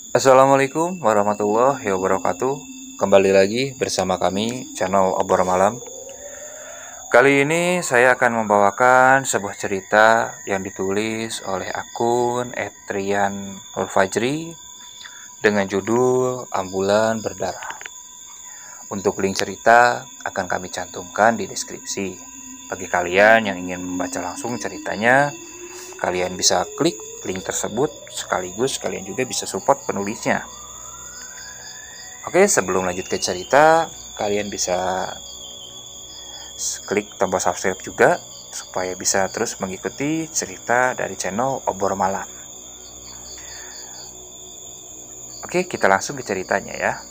Assalamualaikum warahmatullahi wabarakatuh. Kembali lagi bersama kami, channel Obor Malam. Kali ini saya akan membawakan sebuah cerita yang ditulis oleh akun @rian_nurfajri dengan judul Ambulan Berdarah. Untuk link cerita akan kami cantumkan di deskripsi. Bagi kalian yang ingin membaca langsung ceritanya, kalian bisa klik link tersebut, sekaligus kalian juga bisa support penulisnya. Oke, sebelum lanjut ke cerita, kalian bisa klik tombol subscribe juga supaya bisa terus mengikuti cerita dari channel Obor Malam. Oke, kita langsung ke ceritanya ya.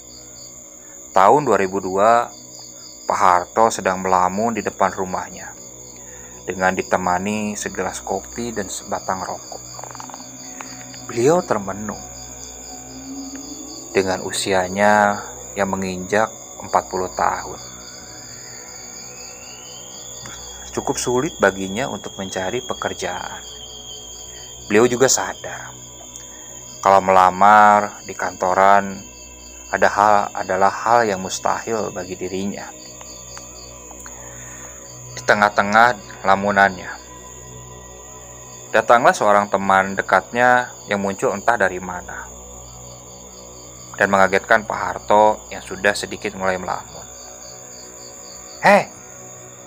Tahun 2002, Pak Harto sedang melamun di depan rumahnya dengan ditemani segelas kopi dan sebatang rokok. Beliau termenung. Dengan usianya yang menginjak 40 tahun. Cukup sulit baginya untuk mencari pekerjaan. Beliau juga sadar kalau melamar di kantoran adalah hal yang mustahil bagi dirinya. Di tengah-tengah lamunannya, datanglah seorang teman dekatnya yang muncul entah dari mana dan mengagetkan Pak Harto yang sudah sedikit mulai melamun. "Hei,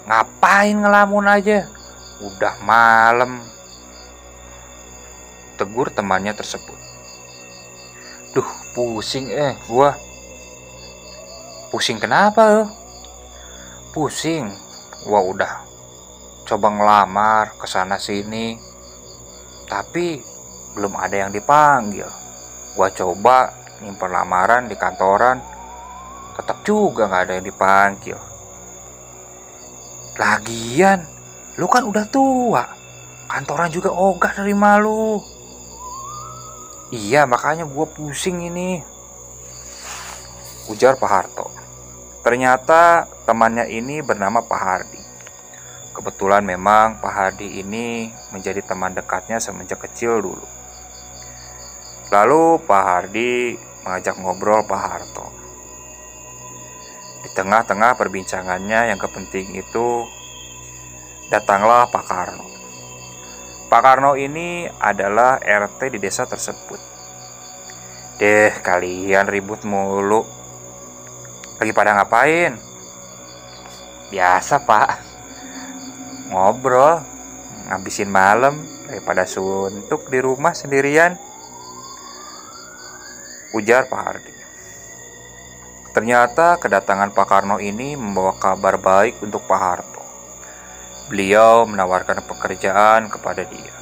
ngapain ngelamun aja? Udah malam," tegur temannya tersebut. "Duh, pusing gua." "Pusing kenapa lo?" "Pusing, gua udah coba ngelamar kesana sini, tapi belum ada yang dipanggil. Gua coba nyimpen lamaran di kantoran, tetap juga gak ada yang dipanggil. Lagian, lu kan udah tua, kantoran juga ogah dari malu." "Iya, makanya gua pusing ini," ujar Pak Harto. Ternyata temannya ini bernama Pak Hardi. Kebetulan memang Pak Hardi ini menjadi teman dekatnya semenjak kecil dulu. Lalu Pak Hardi mengajak ngobrol Pak Harto. Di tengah-tengah perbincangannya yang kepenting itu, datanglah Pak Karno. Pak Karno ini adalah RT di desa tersebut. "Deh, kalian ribut mulu. Lagi pada ngapain?" "Biasa, Pak. Ngobrol, ngabisin malam daripada suntuk di rumah sendirian," ujar Pak Hardi. Ternyata kedatangan Pak Karno ini membawa kabar baik untuk Pak Harto. Beliau menawarkan pekerjaan kepada dia.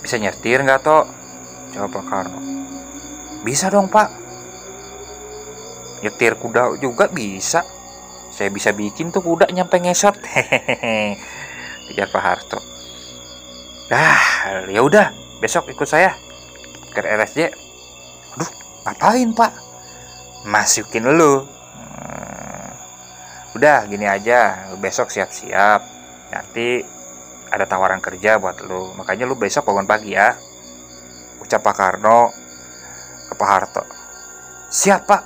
"Bisa nyetir nggak, Tok?" jawab Pak Karno. "Bisa dong, Pak. Nyetir kuda juga bisa. Saya bisa bikin tuh kuda nyampe ngesot." Hehehe, ujar Pak Harto. "Dah, ya udah, besok ikut saya ke RSJ." "Aduh, ngapain, Pak?" "Masukin lu. Udah gini aja, lu besok siap-siap. Nanti ada tawaran kerja buat lu. Makanya lu besok bangun pagi ya," ucap Pak Karno ke Pak Harto. "Siap, Pak."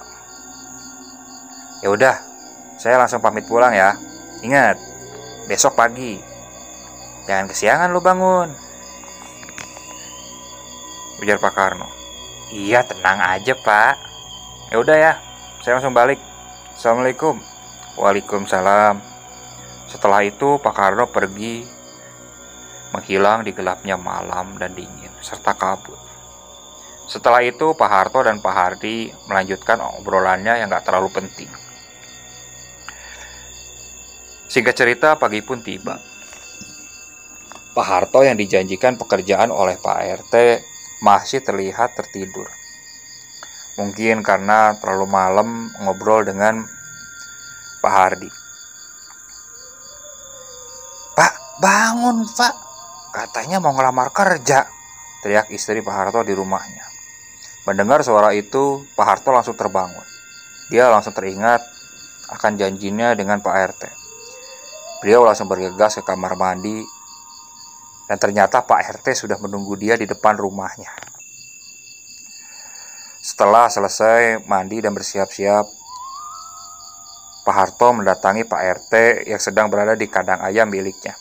"Ya udah, saya langsung pamit pulang ya. Ingat, besok pagi. Jangan kesiangan lu bangun," ujar Pak Karno. "Iya, tenang aja, Pak." "Ya udah ya, saya langsung balik. Assalamualaikum." "Waalaikumsalam." Setelah itu Pak Karno pergi, menghilang di gelapnya malam dan dingin serta kabut. Setelah itu Pak Harto dan Pak Hardi melanjutkan obrolannya yang gak terlalu penting. Singkat cerita, pagi pun tiba. Pak Harto yang dijanjikan pekerjaan oleh Pak RT masih terlihat tertidur. Mungkin karena terlalu malam ngobrol dengan Pak Hardi. "Pak, bangun, Pak. Katanya mau ngelamar kerja," teriak istri Pak Harto di rumahnya. Mendengar suara itu, Pak Harto langsung terbangun. Dia langsung teringat akan janjinya dengan Pak RT. Beliau langsung bergegas ke kamar mandi, dan ternyata Pak RT sudah menunggu dia di depan rumahnya. Setelah selesai mandi dan bersiap-siap, Pak Harto mendatangi Pak RT yang sedang berada di kandang ayam miliknya.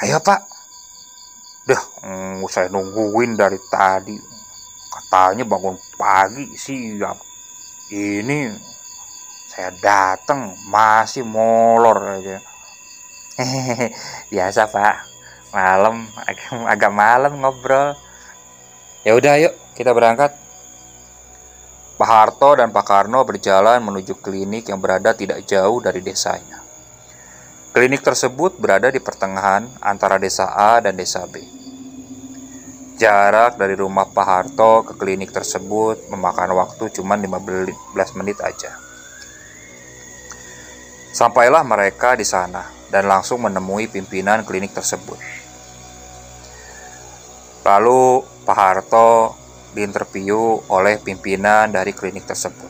"Ayo Pak." "Dah, saya nungguin dari tadi. Katanya bangun pagi, siap. Ini saya datang masih molor aja." Hehehe, biasa Pak. Malam, agak malam ngobrol. "Ya udah, ayo kita berangkat." Pak Harto dan Pak Karno berjalan menuju klinik yang berada tidak jauh dari desanya. Klinik tersebut berada di pertengahan antara desa A dan desa B. Jarak dari rumah Pak Harto ke klinik tersebut memakan waktu cuma 15 menit aja. Sampailah mereka di sana dan langsung menemui pimpinan klinik tersebut. Lalu Pak Harto diinterview oleh pimpinan dari klinik tersebut.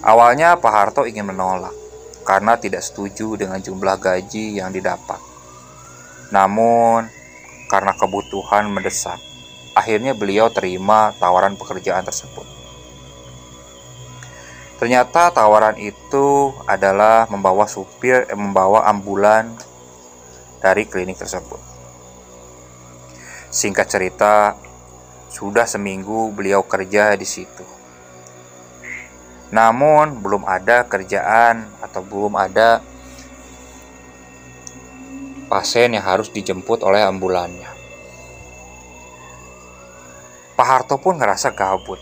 Awalnya Pak Harto ingin menolak karena tidak setuju dengan jumlah gaji yang didapat. Namun, karena kebutuhan mendesak, akhirnya beliau terima tawaran pekerjaan tersebut. Ternyata tawaran itu adalah membawa ambulan dari klinik tersebut. Singkat cerita, sudah seminggu beliau kerja di situ. Namun belum ada kerjaan atau belum ada pasien yang harus dijemput oleh ambulannya. Pak Harto pun ngerasa gabut.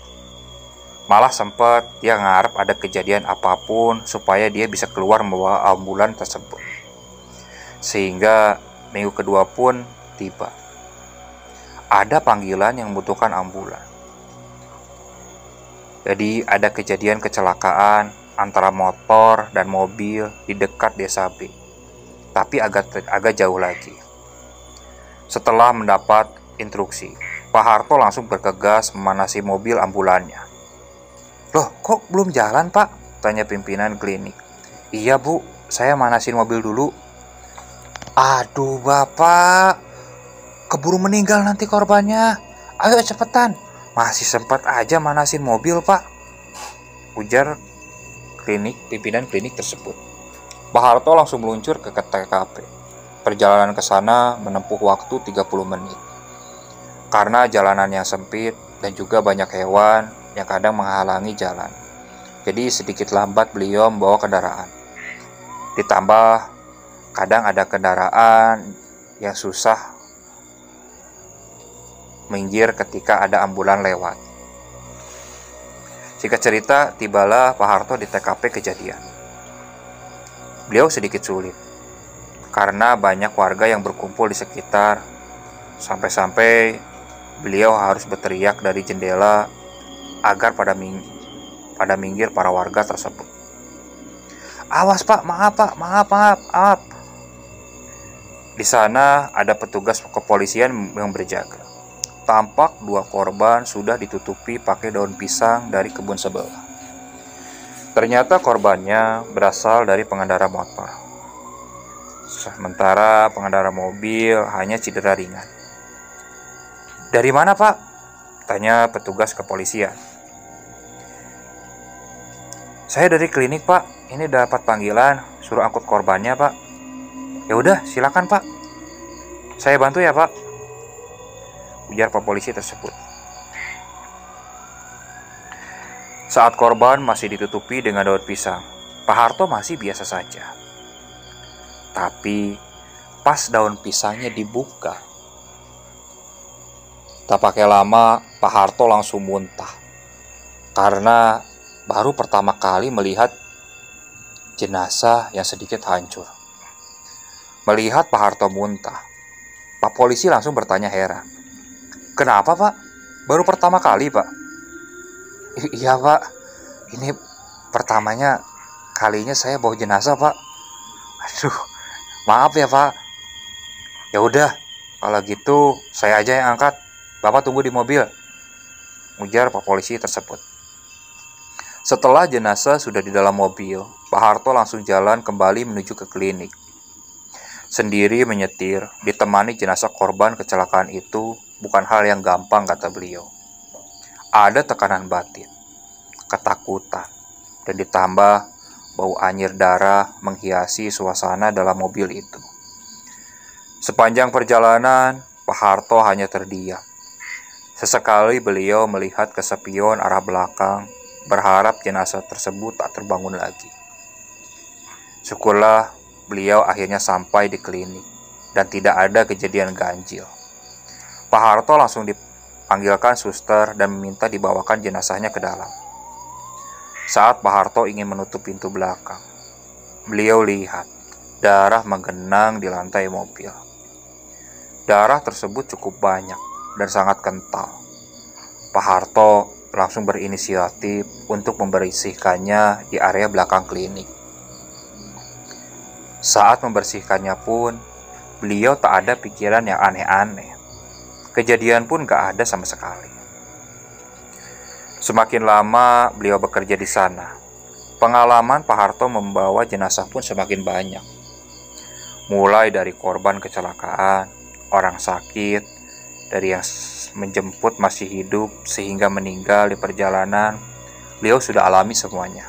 Malah sempat dia ngarep ada kejadian apapun supaya dia bisa keluar membawa ambulan tersebut. Sehingga minggu kedua pun tiba. Ada panggilan yang membutuhkan ambulan. Jadi ada kejadian kecelakaan antara motor dan mobil di dekat desa B, tapi agak jauh lagi. Setelah mendapat instruksi, Pak Harto langsung bergegas memanasi mobil ambulannya. "Loh, kok belum jalan Pak?" tanya pimpinan klinik. "Iya Bu, saya manasin mobil dulu." "Aduh Bapak, keburu meninggal nanti korbannya. Ayo cepetan. Masih sempat aja manasin mobil Pak," ujar pimpinan klinik tersebut. Pak Harto langsung meluncur ke TKP. Perjalanan ke sana menempuh waktu 30 menit. Karena jalanan yang sempit dan juga banyak hewan yang kadang menghalangi jalan. Jadi sedikit lambat beliau membawa kendaraan. Ditambah kadang ada kendaraan yang susah minggir ketika ada ambulan lewat. Singkat cerita, tibalah Pak Harto di TKP kejadian. Beliau sedikit sulit karena banyak warga yang berkumpul di sekitar, sampai-sampai beliau harus berteriak dari jendela agar pada minggir para warga tersebut. "Awas Pak, maaf Pak, maaf." Di sana ada petugas kepolisian yang berjaga. Tampak 2 korban sudah ditutupi pakai daun pisang dari kebun sebelah. Ternyata korbannya berasal dari pengendara motor. Sementara pengendara mobil hanya cedera ringan. "Dari mana Pak?" tanya petugas kepolisian. "Saya dari klinik Pak, ini dapat panggilan suruh angkut korbannya Pak." "Ya udah, silakan Pak. Saya bantu ya Pak," ujar Pak polisi tersebut. Saat korban masih ditutupi dengan daun pisang, Pak Harto masih biasa saja. Tapi pas daun pisangnya dibuka, tak pakai lama Pak Harto langsung muntah. Karena baru pertama kali melihat jenazah yang sedikit hancur. Melihat Pak Harto muntah, Pak polisi langsung bertanya heran. "Kenapa Pak? Baru pertama kali Pak?" "Iya Pak, ini pertamanya kalinya saya bawa jenazah Pak. Aduh, maaf ya Pak." "Ya udah, kalau gitu saya aja yang angkat. Bapak tunggu di mobil," ujar Pak polisi tersebut. Setelah jenazah sudah di dalam mobil, Pak Harto langsung jalan kembali menuju ke klinik. Sendiri menyetir, ditemani jenazah korban kecelakaan itu bukan hal yang gampang, kata beliau. Ada tekanan batin, ketakutan, dan ditambah bau anyir darah menghiasi suasana dalam mobil itu. Sepanjang perjalanan, Pak Harto hanya terdiam. Sesekali beliau melihat ke spion arah belakang, berharap jenazah tersebut tak terbangun lagi. Syukurlah beliau akhirnya sampai di klinik dan tidak ada kejadian ganjil. Pak Harto langsung dipanggilkan suster dan meminta dibawakan jenazahnya ke dalam. Saat Pak Harto ingin menutup pintu belakang, beliau lihat darah menggenang di lantai mobil. Darah tersebut cukup banyak dan sangat kental. Pak Harto langsung berinisiatif untuk membersihkannya di area belakang klinik. Saat membersihkannya pun, beliau tak ada pikiran yang aneh-aneh. Kejadian pun gak ada sama sekali. Semakin lama beliau bekerja di sana, pengalaman Pak Harto membawa jenazah pun semakin banyak. Mulai dari korban kecelakaan, orang sakit, dari yang menjemput masih hidup sehingga meninggal di perjalanan, beliau sudah alami semuanya.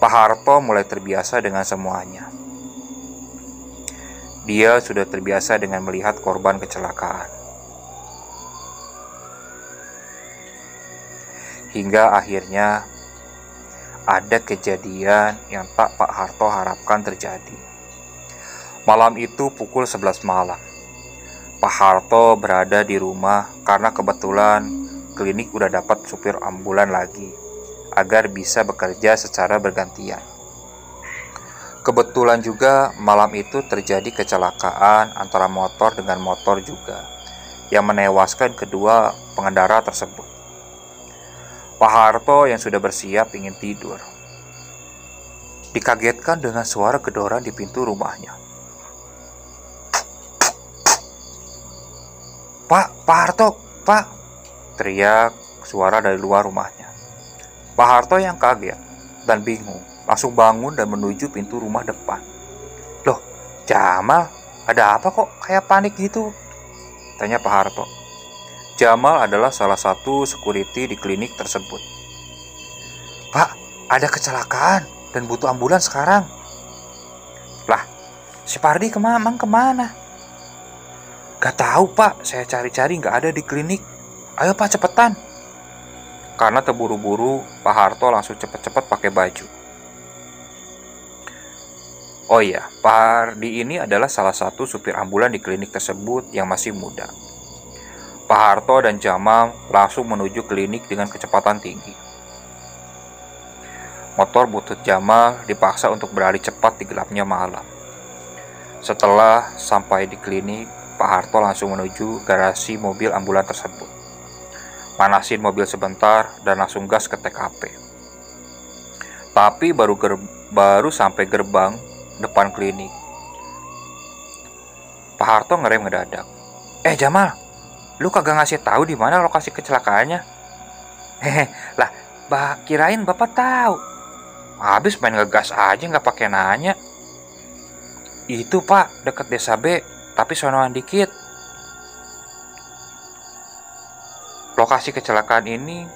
Pak Harto mulai terbiasa dengan semuanya. Dia sudah terbiasa dengan melihat korban kecelakaan. Hingga akhirnya ada kejadian yang tak Pak Harto harapkan terjadi. Malam itu pukul 11 malam. Pak Harto berada di rumah karena kebetulan klinik udah dapat supir ambulan lagi agar bisa bekerja secara bergantian. Kebetulan juga malam itu terjadi kecelakaan antara motor dengan motor juga yang menewaskan kedua pengendara tersebut. Pak Harto yang sudah bersiap ingin tidur dikagetkan dengan suara gedoran di pintu rumahnya. Pak Harto, Pak!" teriak suara dari luar rumahnya. Pak Harto yang kaget dan bingung langsung bangun dan menuju pintu rumah depan. "Loh, Jamal, ada apa kok kayak panik gitu?" tanya Pak Harto. Jamal adalah salah satu security di klinik tersebut. "Pak, ada kecelakaan dan butuh ambulans sekarang." "Lah, si Pardi kemana?" "Gak tahu, Pak, saya cari-cari gak ada di klinik. Ayo Pak, cepetan." Karena terburu-buru, Pak Harto langsung cepat-cepat pakai baju. Oh iya, Pak Hardi ini adalah salah satu supir ambulan di klinik tersebut yang masih muda. Pak Harto dan Jamal langsung menuju klinik dengan kecepatan tinggi. Motor butut Jamal dipaksa untuk beralih cepat di gelapnya malam. Setelah sampai di klinik, Pak Harto langsung menuju garasi mobil ambulan tersebut. Manasin mobil sebentar dan langsung gas ke TKP. Tapi baru sampai gerbang depan klinik, Pak Harto ngerem ngedadak. Jamal, lu kagak ngasih tahu di mana lokasi kecelakaannya?" "Lah, kirain Bapak tahu. Habis main ngegas aja nggak pakai nanya." "Itu Pak, deket desa B, tapi sonoan dikit." Lokasi kecelakaan ini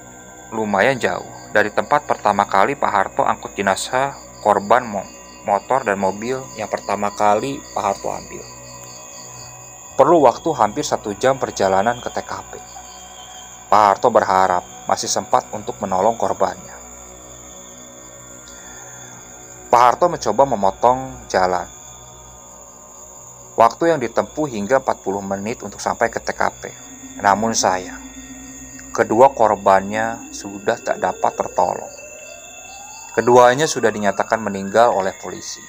lumayan jauh dari tempat pertama kali Pak Harto angkut jenazah korban motor dan mobil yang pertama kali Pak Harto ambil. Perlu waktu hampir 1 jam perjalanan ke TKP. Pak Harto berharap masih sempat untuk menolong korbannya. Pak Harto mencoba memotong jalan. Waktu yang ditempuh hingga 40 menit untuk sampai ke TKP. Namun sayang, kedua korbannya sudah tak dapat tertolong. Keduanya sudah dinyatakan meninggal oleh polisi.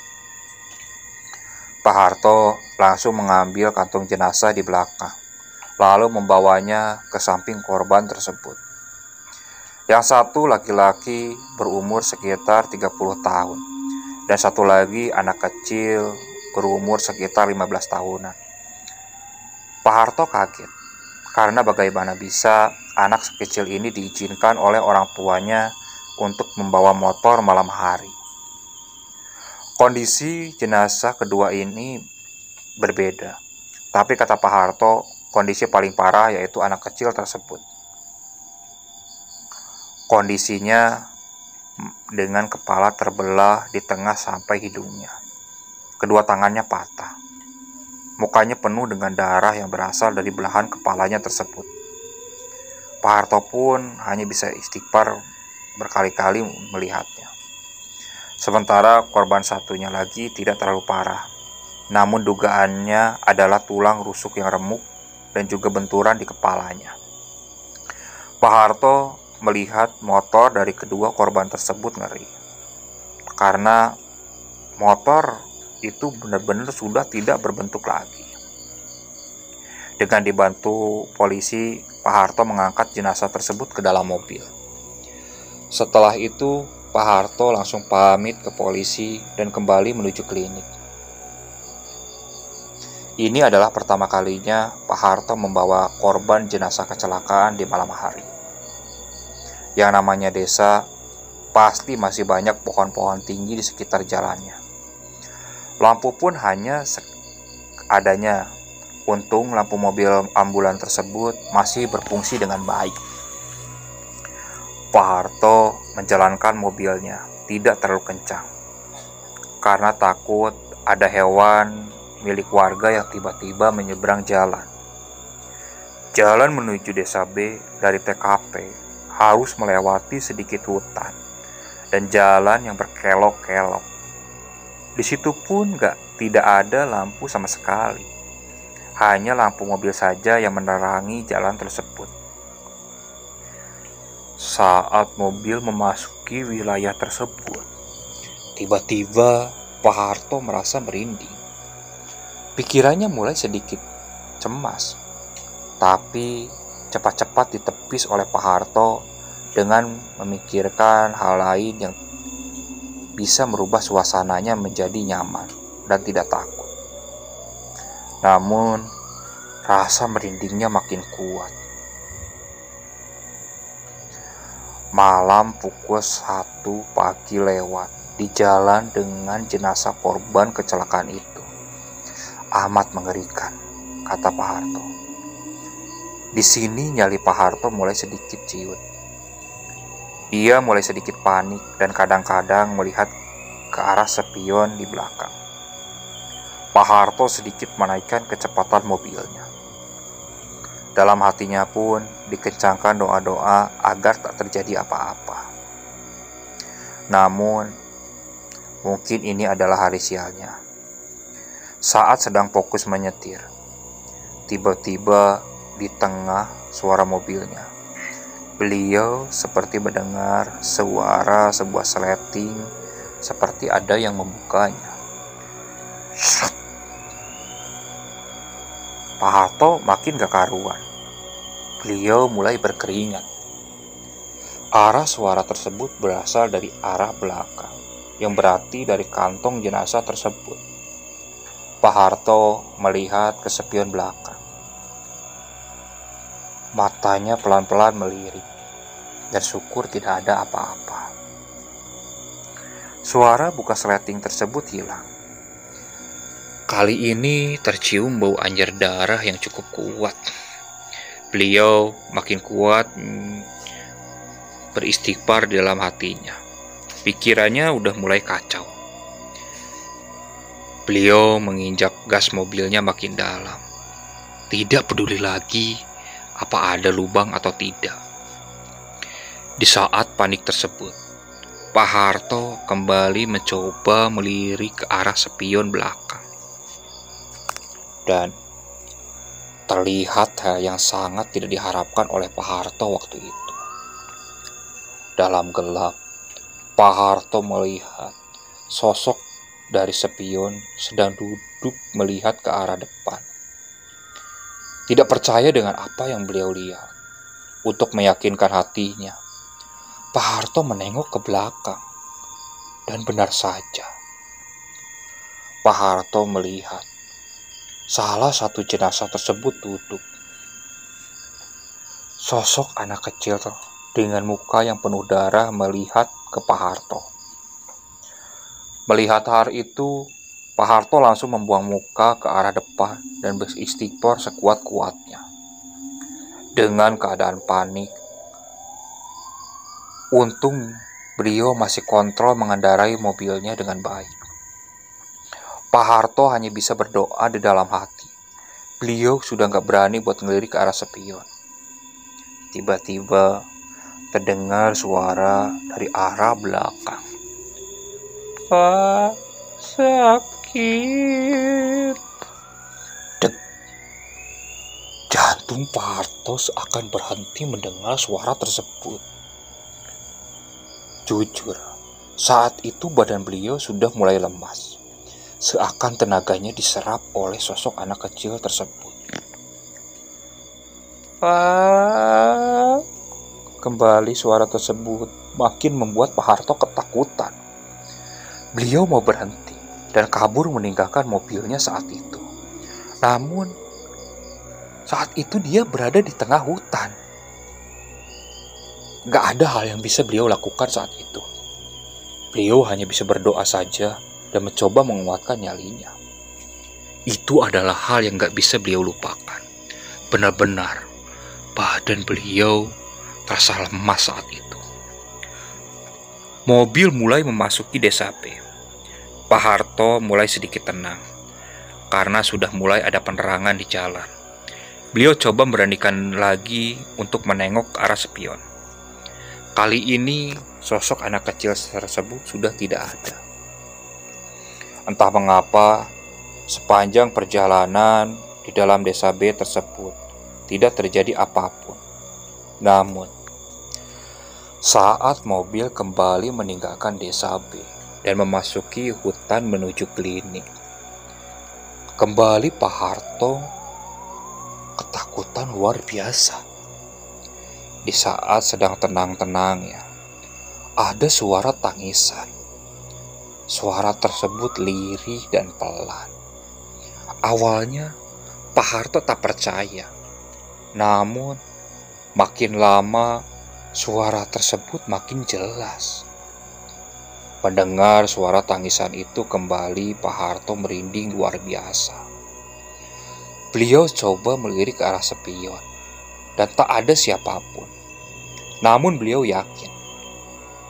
Pak Harto langsung mengambil kantung jenazah di belakang, lalu membawanya ke samping korban tersebut. Yang satu laki-laki berumur sekitar 30 tahun, dan satu lagi anak kecil berumur sekitar 15 tahunan. Pak Harto kaget, karena bagaimana bisa anak sekecil ini diizinkan oleh orang tuanya untuk membawa motor malam hari. Kondisi jenazah kedua ini berbeda, tapi kata Pak Harto, kondisi paling parah yaitu anak kecil tersebut. Kondisinya dengan kepala terbelah di tengah sampai hidungnya. Kedua tangannya patah. Mukanya penuh dengan darah yang berasal dari belahan kepalanya tersebut. Pak Harto pun hanya bisa istighfar berkali-kali melihatnya. Sementara korban satunya lagi tidak terlalu parah. Namun dugaannya adalah tulang rusuk yang remuk dan juga benturan di kepalanya. Pak Harto melihat motor dari kedua korban tersebut ngeri. Karena motor itu benar-benar sudah tidak berbentuk lagi. Dengan dibantu polisi, Pak Harto mengangkat jenazah tersebut ke dalam mobil. Setelah itu, Pak Harto langsung pamit ke polisi dan kembali menuju klinik. Ini adalah pertama kalinya Pak Harto membawa korban jenazah kecelakaan di malam hari. Yang namanya desa, pasti masih banyak pohon-pohon tinggi di sekitar jalannya. Lampu pun hanya adanya. Untung lampu mobil ambulan tersebut masih berfungsi dengan baik. Pak Harto menjalankan mobilnya tidak terlalu kencang karena takut ada hewan milik warga yang tiba-tiba menyeberang jalan. Jalan menuju desa B dari TKP harus melewati sedikit hutan dan jalan yang berkelok-kelok. Di situ pun tidak ada lampu sama sekali. Hanya lampu mobil saja yang menerangi jalan tersebut. Saat mobil memasuki wilayah tersebut, tiba-tiba Pak Harto merasa merinding. Pikirannya mulai sedikit cemas, tapi cepat-cepat ditepis oleh Pak Harto dengan memikirkan hal lain yang bisa merubah suasananya menjadi nyaman dan tidak takut. Namun, rasa merindingnya makin kuat. Malam pukul 1 pagi lewat di jalan dengan jenazah korban kecelakaan itu. Amat mengerikan, kata Pak Harto. Di sini nyali Pak Harto mulai sedikit ciut. Ia mulai sedikit panik dan kadang-kadang melihat ke arah spion di belakang. Pak Harto sedikit menaikkan kecepatan mobilnya. Dalam hatinya pun dikencangkan doa-doa agar tak terjadi apa-apa. Namun, mungkin ini adalah hari sialnya. Saat sedang fokus menyetir, tiba-tiba di tengah suara mobilnya, beliau seperti mendengar suara sebuah seleting seperti ada yang membukanya. Shut. Pak Harto makin gak karuan. Beliau mulai berkeringat. Arah suara tersebut berasal dari arah belakang, yang berarti dari kantong jenazah tersebut. Pak Harto melihat ke spion belakang. Matanya pelan-pelan melirik, dan syukur tidak ada apa-apa. Suara buka sleting tersebut hilang. Kali ini tercium bau anjir darah yang cukup kuat. Beliau makin kuat beristighfar di dalam hatinya. Pikirannya udah mulai kacau. Beliau menginjak gas mobilnya makin dalam. Tidak peduli lagi apa ada lubang atau tidak. Di saat panik tersebut, Pak Harto kembali mencoba melirik ke arah spion belakang. Dan terlihat hal yang sangat tidak diharapkan oleh Pak Harto waktu itu. Dalam gelap, Pak Harto melihat sosok dari spion sedang duduk melihat ke arah depan. Tidak percaya dengan apa yang beliau lihat. Untuk meyakinkan hatinya, Pak Harto menengok ke belakang. Dan benar saja, Pak Harto melihat salah satu jenazah tersebut duduk. Sosok anak kecil dengan muka yang penuh darah melihat ke Pak Harto. Melihat hal itu, Pak Harto langsung membuang muka ke arah depan dan beristighfar sekuat-kuatnya. Dengan keadaan panik, untung beliau masih kontrol mengendarai mobilnya dengan baik. Pak Harto hanya bisa berdoa di dalam hati. Beliau sudah gak berani buat ngelirik ke arah spion. Tiba-tiba terdengar suara dari arah belakang. "Pak, sakit." Dek. Jantung Pak Harto seakan berhenti mendengar suara tersebut. Jujur, saat itu badan beliau sudah mulai lemas. Seakan tenaganya diserap oleh sosok anak kecil tersebut. "Pak." Kembali suara tersebut makin membuat Pak Harto ketakutan. Beliau mau berhenti dan kabur meninggalkan mobilnya saat itu. Namun, saat itu dia berada di tengah hutan. Gak ada hal yang bisa beliau lakukan saat itu. Beliau hanya bisa berdoa saja dan mencoba menguatkan nyalinya. Itu adalah hal yang gak bisa beliau lupakan. Benar-benar, badan beliau terasa lemas saat itu. Mobil mulai memasuki desa B. Pak Harto mulai sedikit tenang, karena sudah mulai ada penerangan di jalan. Beliau coba beranikan lagi untuk menengok ke arah spion. Kali ini, sosok anak kecil tersebut sudah tidak ada. Entah mengapa, sepanjang perjalanan di dalam desa B tersebut, tidak terjadi apapun. Namun, saat mobil kembali meninggalkan desa B dan memasuki hutan menuju klinik, kembali Pak Harto ketakutan luar biasa. Di saat sedang tenang-tenangnya, ada suara tangisan. Suara tersebut lirih dan pelan. Awalnya, Pak Harto tak percaya. Namun, makin lama, suara tersebut makin jelas. Mendengar suara tangisan itu kembali, Pak Harto merinding luar biasa. Beliau coba melirik ke arah spion, dan tak ada siapapun. Namun beliau yakin,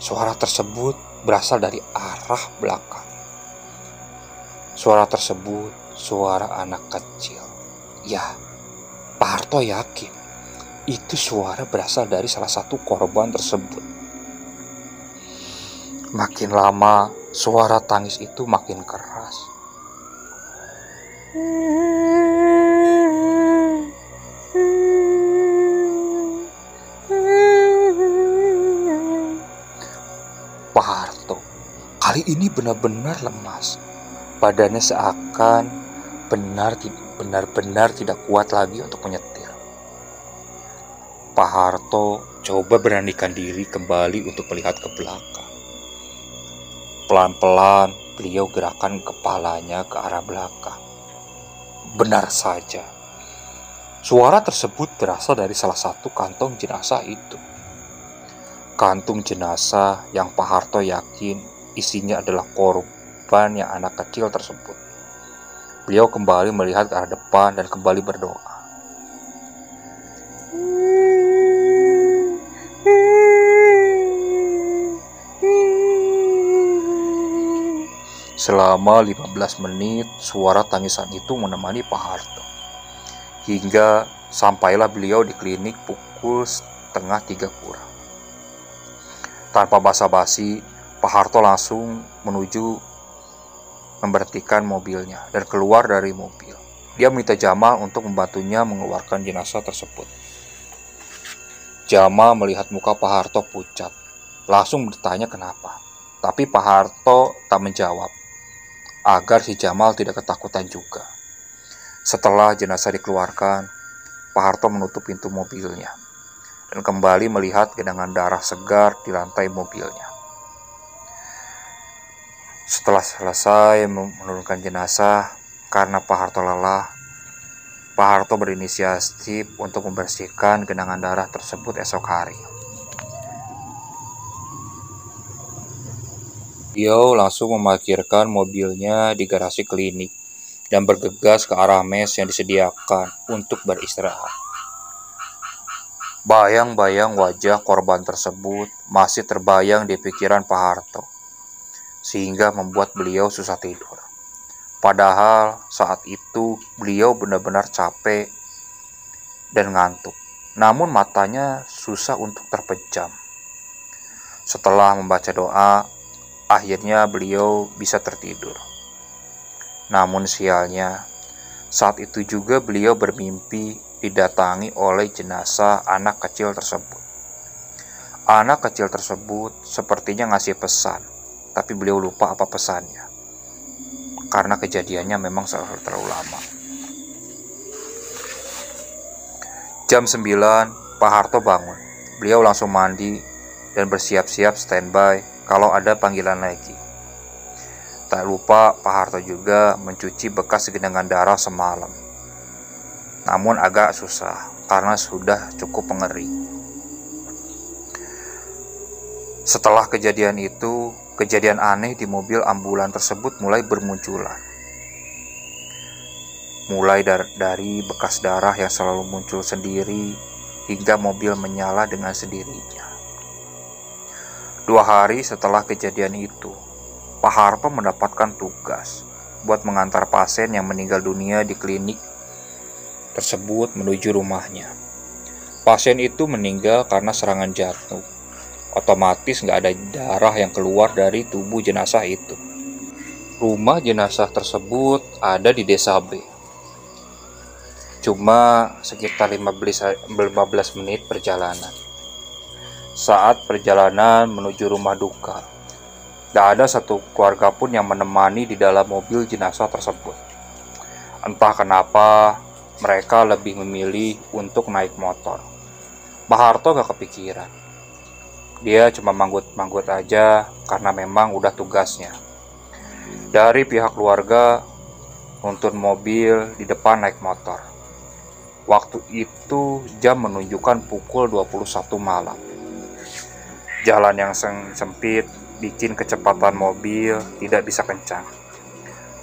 suara tersebut berasal dari arah belakang. Suara tersebut suara anak kecil. Ya, Pak Harto yakin itu suara berasal dari salah satu korban tersebut. Makin lama, suara tangis itu makin keras. Pak Harto kali ini benar-benar lemas. Badannya seakan benar-benar tidak kuat lagi untuk menyetir. Pak Harto coba beranikan diri kembali untuk melihat ke belakang. Pelan-pelan beliau gerakkan kepalanya ke arah belakang. Benar saja, suara tersebut berasal dari salah satu kantong jenazah itu. Kantung jenazah yang Pak Harto yakin isinya adalah korban yang anak kecil tersebut. Beliau kembali melihat ke arah depan dan kembali berdoa. Selama 15 menit, suara tangisan itu menemani Pak Harto. Hingga sampailah beliau di klinik pukul 2:30 kurang. Tanpa basa-basi, Pak Harto langsung menuju memberhentikan mobilnya dan keluar dari mobil. Dia meminta Jamal untuk membantunya mengeluarkan jenazah tersebut. Jamal melihat muka Pak Harto pucat, langsung bertanya kenapa. Tapi Pak Harto tak menjawab, agar si Jamal tidak ketakutan juga. Setelah jenazah dikeluarkan, Pak Harto menutup pintu mobilnya dan kembali melihat genangan darah segar di lantai mobilnya. Setelah selesai menurunkan jenazah, karena Pak Harto lelah, Pak Harto berinisiatif untuk membersihkan genangan darah tersebut esok hari. Beliau langsung memarkirkan mobilnya di garasi klinik dan bergegas ke arah mes yang disediakan untuk beristirahat. Bayang-bayang wajah korban tersebut masih terbayang di pikiran Pak Harto, sehingga membuat beliau susah tidur. Padahal saat itu beliau benar-benar capek dan ngantuk, namun matanya susah untuk terpejam. Setelah membaca doa, akhirnya beliau bisa tertidur. Namun sialnya, saat itu juga beliau bermimpi didatangi oleh jenazah anak kecil tersebut. Anak kecil tersebut sepertinya ngasih pesan, tapi beliau lupa apa pesannya, karena kejadiannya memang terlalu lama. Jam 9, Pak Harto bangun. Beliau langsung mandi dan bersiap-siap standby kalau ada panggilan lagi. Tak lupa Pak Harto juga mencuci bekas genangan darah semalam. Namun agak susah karena sudah cukup mengering. Setelah kejadian itu, kejadian aneh di mobil ambulan tersebut mulai bermunculan. Mulai dari bekas darah yang selalu muncul sendiri hingga mobil menyala dengan sendirinya. 2 hari setelah kejadian itu, Pak Harto mendapatkan tugas buat mengantar pasien yang meninggal dunia di klinik tersebut menuju rumahnya. Pasien itu meninggal karena serangan jantung. Otomatis nggak ada darah yang keluar dari tubuh jenazah itu. Rumah jenazah tersebut ada di desa B. Cuma sekitar 15 menit perjalanan. Saat perjalanan menuju rumah duka, gak ada satu keluarga pun yang menemani di dalam mobil jenazah tersebut. Entah kenapa mereka lebih memilih untuk naik motor. Pak Harto gak kepikiran. Dia cuma manggut-manggut aja karena memang udah tugasnya. Dari pihak keluarga nuntun mobil di depan naik motor. Waktu itu jam menunjukkan pukul 21 malam. Jalan yang sempit bikin kecepatan mobil tidak bisa kencang.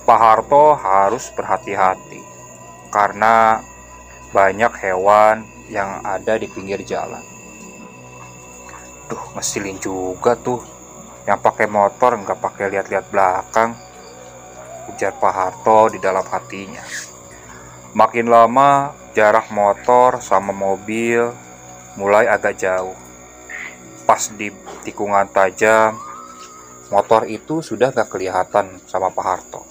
Pak Harto harus berhati-hati karena banyak hewan yang ada di pinggir jalan. Ngeselin juga tuh yang pakai motor nggak pakai lihat-lihat belakang, ujar Pak Harto di dalam hatinya. Makin lama jarak motor sama mobil mulai agak jauh. Pas di tikungan tajam, motor itu sudah gak kelihatan sama Pak Harto.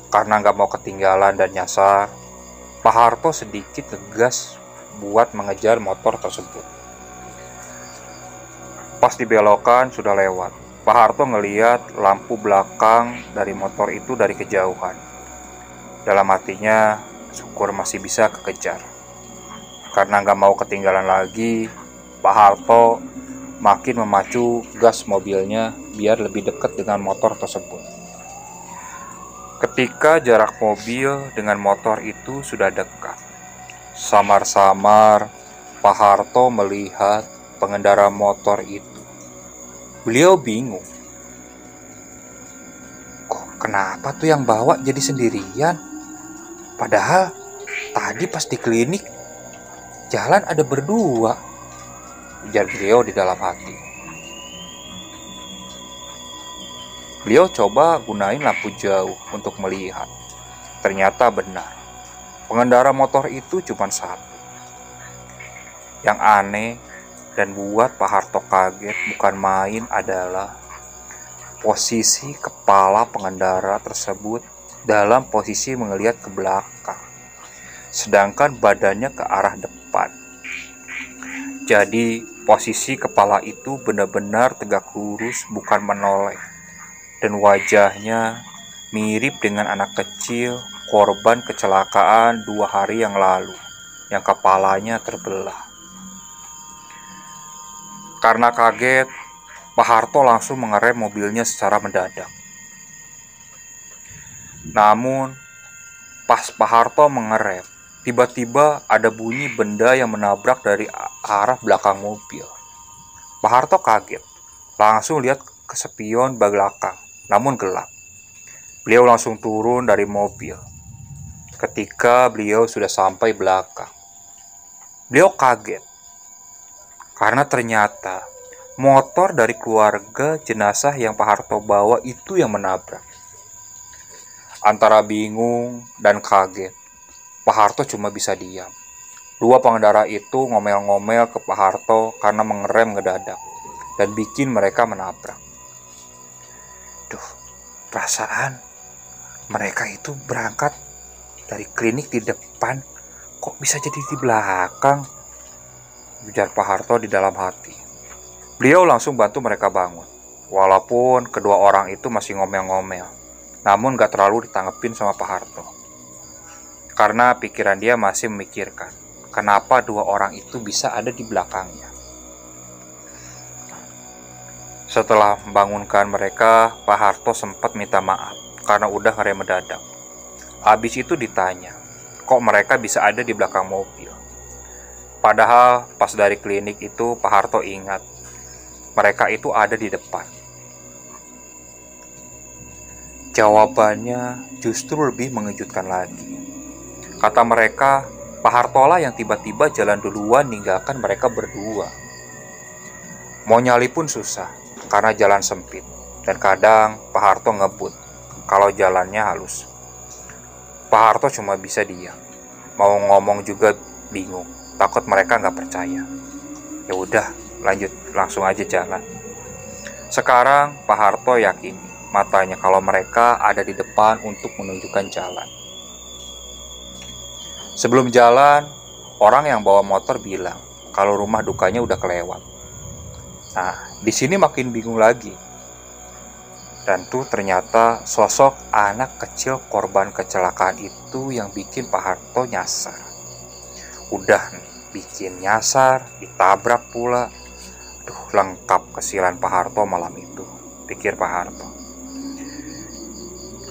Karena gak mau ketinggalan dan nyasar, Pak Harto sedikit ngegas buat mengejar motor tersebut. Pas di belokan sudah lewat, Pak Harto ngeliat lampu belakang dari motor itu dari kejauhan. Dalam hatinya, syukur masih bisa kekejar. Karena gak mau ketinggalan lagi, Pak Harto makin memacu gas mobilnya biar lebih dekat dengan motor tersebut. Ketika jarak mobil dengan motor itu sudah dekat, samar-samar Pak Harto melihat pengendara motor itu. Beliau bingung. Kok kenapa tuh yang bawa jadi sendirian? Padahal tadi pas di klinik jalan ada berdua, ujar beliau di dalam hati. Beliau coba gunain lampu jauh untuk melihat. Ternyata benar, pengendara motor itu cuma satu. Yang aneh dan buat Pak Harto kaget bukan main adalah posisi kepala pengendara tersebut dalam posisi melihat ke belakang, sedangkan badannya ke arah depan. Jadi posisi kepala itu benar-benar tegak lurus, bukan menoleh. Dan wajahnya mirip dengan anak kecil korban kecelakaan 2 hari yang lalu yang kepalanya terbelah. Karena kaget, Pak Harto langsung mengerem mobilnya secara mendadak. Namun, pas Pak Harto mengerem, tiba-tiba ada bunyi benda yang menabrak dari arah belakang mobil. Pak Harto kaget, langsung lihat ke spion belakang, namun gelap. Beliau langsung turun dari mobil. ketika beliau sudah sampai belakang. Beliau kaget karena ternyata motor dari keluarga jenazah yang Pak Harto bawa itu yang menabrak. Antara bingung dan kaget, Pak Harto cuma bisa diam. Dua pengendara itu ngomel-ngomel ke Pak Harto karena mengerem ngedadak dan bikin mereka menabrak. Duh, perasaan mereka itu berangkat dari klinik di depan, kok bisa jadi di belakang? Ujar Pak Harto di dalam hati. Beliau langsung bantu mereka bangun. Walaupun kedua orang itu masih ngomel-ngomel, namun gak terlalu ditanggepin sama Pak Harto. Karena pikiran dia masih memikirkan, kenapa dua orang itu bisa ada di belakangnya. Setelah membangunkan mereka, Pak Harto sempat minta maaf karena udah ngerem mendadak. Habis itu ditanya, kok mereka bisa ada di belakang mobil? Padahal pas dari klinik itu Pak Harto ingat, mereka itu ada di depan. Jawabannya justru lebih mengejutkan lagi. Kata mereka, Pak Harto lah yang tiba-tiba jalan duluan ninggalkan mereka berdua. Mau nyali pun susah, karena jalan sempit. Dan kadang Pak Harto ngebut, kalau jalannya halus. Pak Harto cuma bisa diam. Mau ngomong juga bingung, takut mereka nggak percaya. Ya udah, lanjut, langsung aja jalan. Sekarang Pak Harto yakin matanya kalau mereka ada di depan untuk menunjukkan jalan. Sebelum jalan, orang yang bawa motor bilang kalau rumah dukanya udah kelewat. Nah, di sini makin bingung lagi. Dan tuh ternyata sosok anak kecil korban kecelakaan itu yang bikin Pak Harto nyasar. Udah nih, bikin nyasar, ditabrak pula. Duh, lengkap kesialan Pak Harto malam itu, pikir Pak Harto.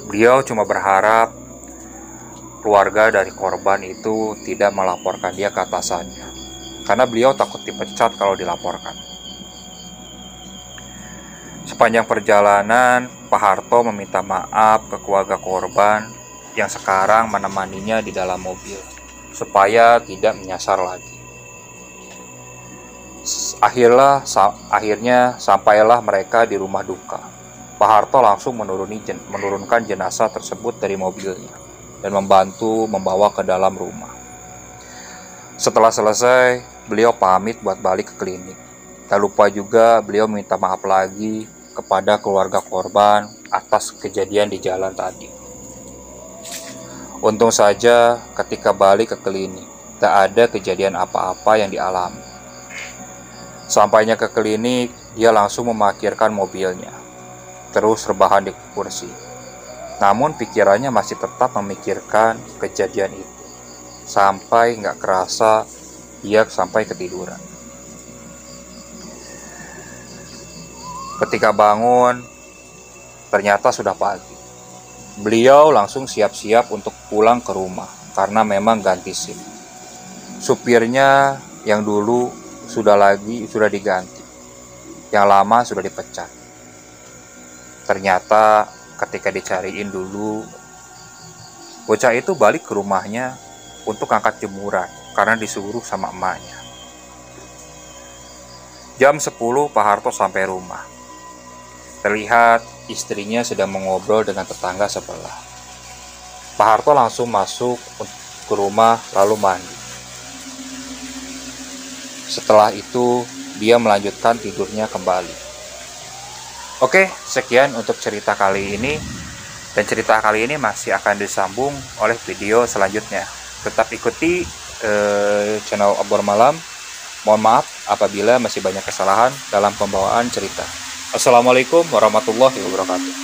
Beliau cuma berharap keluarga dari korban itu tidak melaporkan dia ke atasannya, karena beliau takut dipecat kalau dilaporkan. Sepanjang perjalanan, Pak Harto meminta maaf ke keluarga korban yang sekarang menemaninya di dalam mobil, supaya tidak menyasar lagi. Akhirnya sampailah mereka di rumah duka. Pak Harto langsung menurunkan jenazah tersebut dari mobilnya dan membantu membawa ke dalam rumah. Setelah selesai, beliau pamit buat balik ke klinik. Tak lupa juga beliau minta maaf lagi kepada keluarga korban atas kejadian di jalan tadi. Untung saja ketika balik ke klinik, tak ada kejadian apa-apa yang dialami. Sampainya ke klinik, dia langsung memarkirkan mobilnya, terus rebahan di kursi. Namun pikirannya masih tetap memikirkan kejadian itu. Sampai nggak kerasa, dia sampai ketiduran. Ketika bangun, ternyata sudah pagi. Beliau langsung siap-siap untuk pulang ke rumah, karena memang ganti SIM. Supirnya yang dulu sudah diganti, yang lama sudah dipecat. Ternyata ketika dicariin dulu, bocah itu balik ke rumahnya untuk angkat jemuran karena disuruh sama emaknya. Jam 10 Pak Harto sampai rumah. Terlihat istrinya sedang mengobrol dengan tetangga sebelah. Pak Harto langsung masuk ke rumah lalu mandi. Setelah itu, dia melanjutkan tidurnya kembali. Oke, sekian untuk cerita kali ini. Dan cerita kali ini masih akan disambung oleh video selanjutnya. Tetap ikuti channel Obor Malam. Mohon maaf apabila masih banyak kesalahan dalam pembawaan cerita. Assalamualaikum warahmatullahi wabarakatuh.